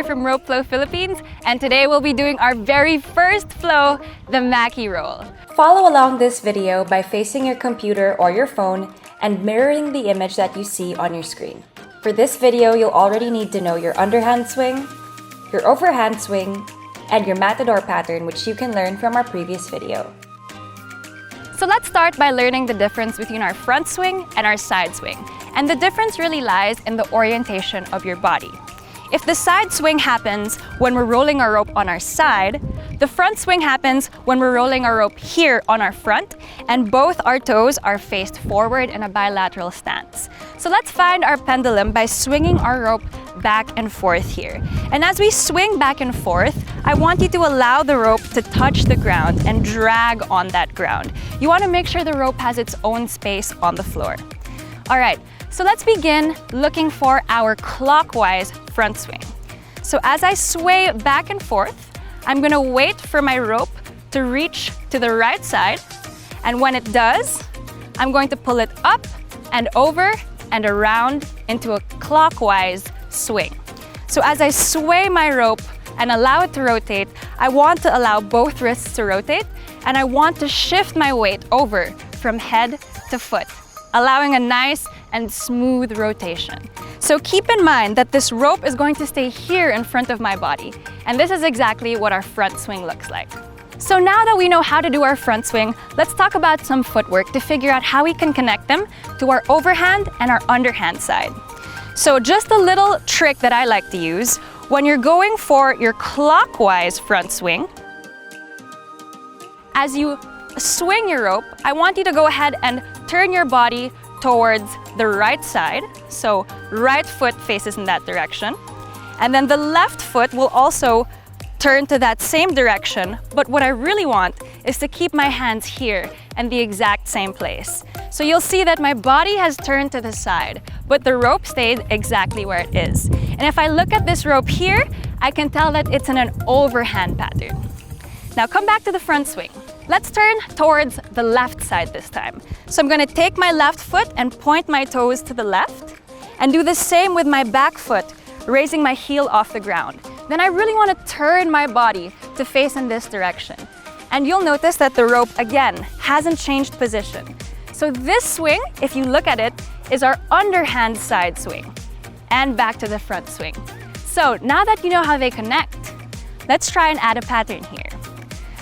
from Rope Flow Philippines, and today we'll be doing our very first flow, the Maki Roll. Follow along this video by facing your computer or your phone and mirroring the image that you see on your screen. For this video, you'll already need to know your underhand swing, your overhand swing, and your matador pattern, which you can learn from our previous video. So let's start by learning the difference between our front swing and our side swing. And the difference really lies in the orientation of your body. If the side swing happens when we're rolling our rope on our side, the front swing happens when we're rolling our rope here on our front, and both our toes are faced forward in a bilateral stance. So let's find our pendulum by swinging our rope back and forth here. And as we swing back and forth, I want you to allow the rope to touch the ground and drag on that ground. You want to make sure the rope has its own space on the floor. All right, so let's begin looking for our clockwise front swing. So as I sway back and forth, I'm going to wait for my rope to reach to the right side. And when it does, I'm going to pull it up and over and around into a clockwise swing. So as I sway my rope and allow it to rotate, I want to allow both wrists to rotate, and I want to shift my weight over from head to foot, allowing a nice and smooth rotation. So keep in mind that this rope is going to stay here in front of my body, and this is exactly what our front swing looks like. So now that we know how to do our front swing, let's talk about some footwork to figure out how we can connect them to our overhand and our underhand side. So just a little trick that I like to use, when you're going for your clockwise front swing, as you swing your rope, I want you to go ahead and turn your body towards the right side. So right foot faces in that direction. And then the left foot will also turn to that same direction. But what I really want is to keep my hands here in the exact same place. So you'll see that my body has turned to the side, but the rope stayed exactly where it is. And if I look at this rope here, I can tell that it's in an overhand pattern. Now come back to the front swing. Let's turn towards the left side this time. So I'm going to take my left foot and point my toes to the left, and do the same with my back foot, raising my heel off the ground. Then I really want to turn my body to face in this direction. And you'll notice that the rope, again, hasn't changed position. So this swing, if you look at it, is our underhand side swing. And back to the front swing. So now that you know how they connect, let's try and add a pattern here.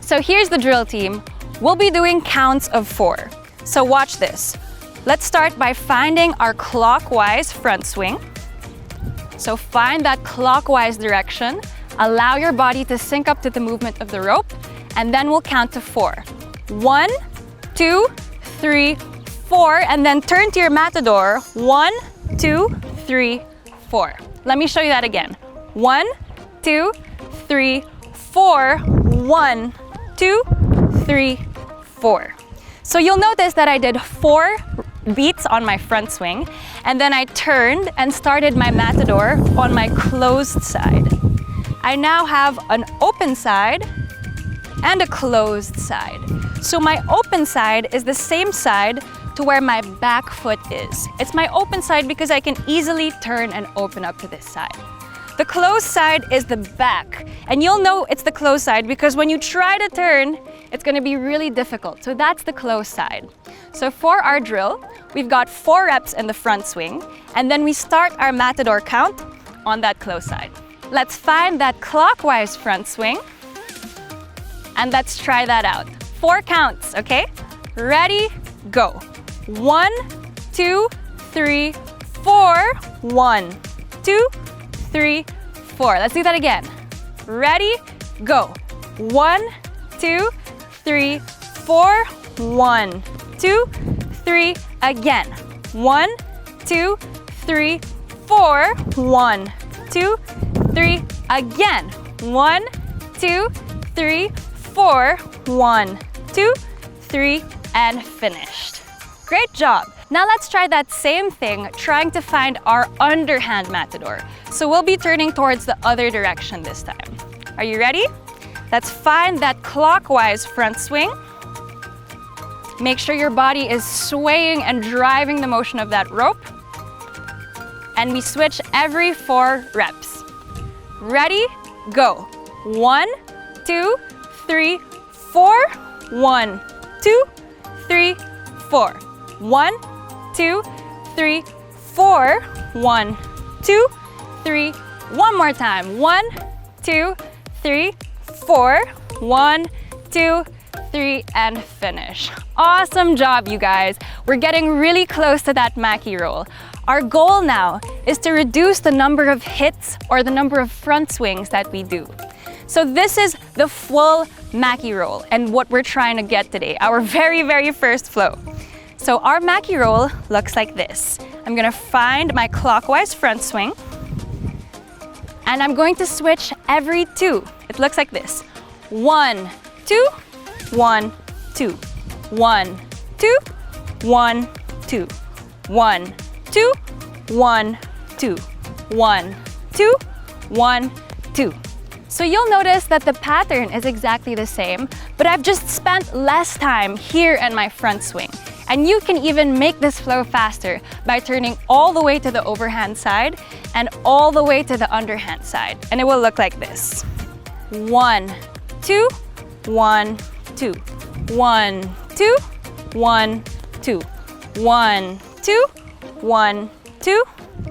So here's the drill, team. We'll be doing counts of 4. So watch this. Let's start by finding our clockwise front swing. So find that clockwise direction. Allow your body to sync up to the movement of the rope, and then we'll count to 4. 1, 2, 3, 4, and then turn to your matador. 1, 2, 3, 4. Let me show you that again. 1, 2, 3, 4. 1, 2, 3, 4. So you'll notice that I did 4 beats on my front swing, and then I turned and started my matador on my closed side. I now have an open side and a closed side. So my open side is the same side to where my back foot is. It's my open side because I can easily turn and open up to this side. The closed side is the back, and you'll know it's the closed side because when you try to turn, it's going to be really difficult. So that's the closed side. So for our drill, we've got 4 reps in the front swing, and then we start our matador count on that closed side. Let's find that clockwise front swing, and let's try that out. 4 counts, okay? Ready, go. 1, 2, 3, 4. 1, 2, 3, 4. Let's do that again. Ready, go. 1, 2, 3, 4. 1, 2, 3. Again. 1, 2, 3, 4. 1, 2, 3. Again. 1, 2, 3, 4. 1, 2, 3, and finished. Great job. Now let's try that same thing, trying to find our underhand matador. So we'll be turning towards the other direction this time. Are you ready? Let's find that clockwise front swing. Make sure your body is swaying and driving the motion of that rope. And we switch every 4 reps. Ready? Go. 1, 2, 3, 4. 1, 2, 3, 4. 1, 2, 3, 4. 1, 2, 3. One more time. 1, 2, 3, 4. 1, 2, 3, and finish. Awesome job, you guys. We're getting really close to that Maki Roll. Our goal now is to reduce the number of hits or the number of front swings that we do. So this is the full Maki Roll and what we're trying to get today, our very first flow. So our Maki Roll looks like this. I'm gonna find my clockwise front swing and I'm going to switch every 2. It looks like this. 1, 2, 1, 2, 1, 2, 1, 2, 1, 2, 1, 2, 1, 2, 1, 2. So you'll notice that the pattern is exactly the same, but I've just spent less time here in my front swing. And you can even make this flow faster by turning all the way to the overhand side and all the way to the underhand side. And it will look like this. 1, 2, 1, 2, 1, 2, 1, 2, 1, 2, 1, 2,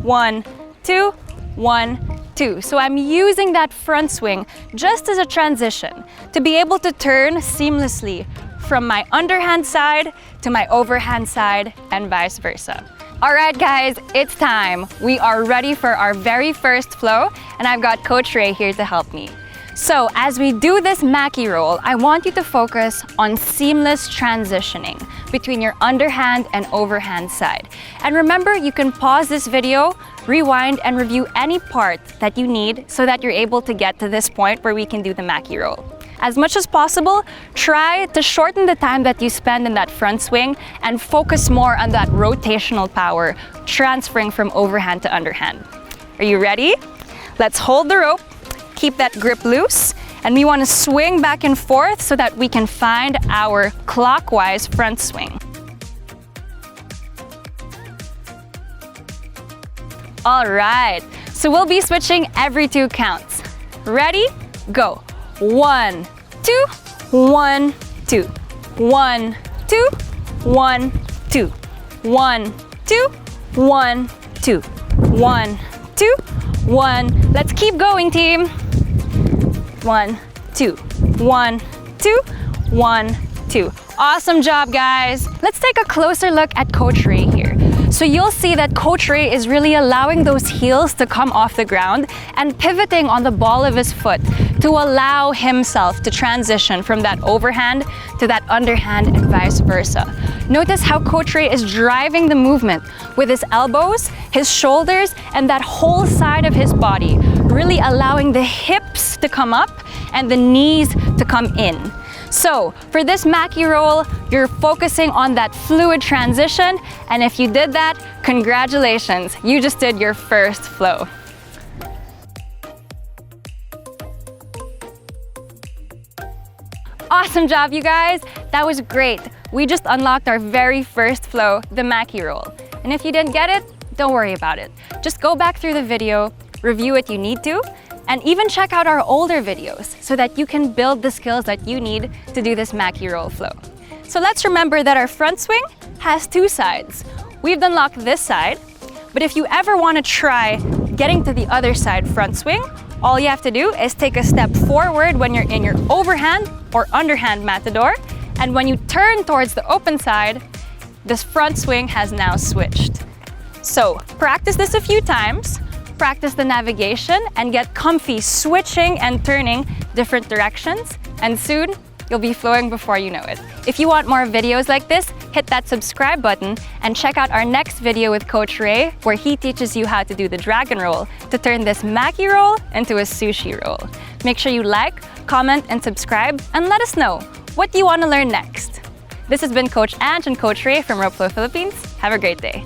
1, 2, 1, 2. So I'm using that front swing just as a transition to be able to turn seamlessly from my underhand side to my overhand side and vice versa. All right, guys, it's time. We are ready for our very first flow, and I've got Coach Ray here to help me. So as we do this Maki Roll, I want you to focus on seamless transitioning between your underhand and overhand side. And remember, you can pause this video, rewind, and review any part that you need so that you're able to get to this point where we can do the Maki Roll. As much as possible, try to shorten the time that you spend in that front swing and focus more on that rotational power, transferring from overhand to underhand. Are you ready? Let's hold the rope. Keep that grip loose, and we want to swing back and forth so that we can find our clockwise front swing. All right, so we'll be switching every 2 counts. Ready? Go. 1, 2, 1, 2, 1, 2, 1, 2, 1, 2, 1, 2, 1, 2, 1. Let's keep going, team. 1, 2, 1, 2, 1, 2. Awesome job, guys. Let's take a closer look at Coach Ray here. So you'll see that Coach Ray is really allowing those heels to come off the ground and pivoting on the ball of his foot to allow himself to transition from that overhand to that underhand and vice versa. Notice how Coach Ray is driving the movement with his elbows, his shoulders, and that whole side of his body, really allowing the hips to come up and the knees to come in. So for this Maki Roll, you're focusing on that fluid transition, and if you did that, congratulations, you just did your first flow. Awesome job, you guys. That was great. We just unlocked our very first flow, the Maki Roll. And if you didn't get it, don't worry about it. Just go back through the video, review what you need to, and even check out our older videos so that you can build the skills that you need to do this Maki Roll flow. So let's remember that our front swing has 2 sides. We've unlocked this side, but if you ever want to try getting to the other side front swing, all you have to do is take a step forward when you're in your overhand or underhand matador, and when you turn towards the open side, this front swing has now switched. So practice this a few times, practice the navigation, and get comfy switching and turning different directions, and soon you'll be flowing before you know it. If you want more videos like this, hit that subscribe button and check out our next video with Coach Ray, where he teaches you how to do the dragon roll to turn this Maki Roll into a sushi roll. Make sure you like, comment, and subscribe, and let us know, what do you want to learn next? This has been Coach Ange and Coach Ray from Rope Flow Philippines. Have a great day.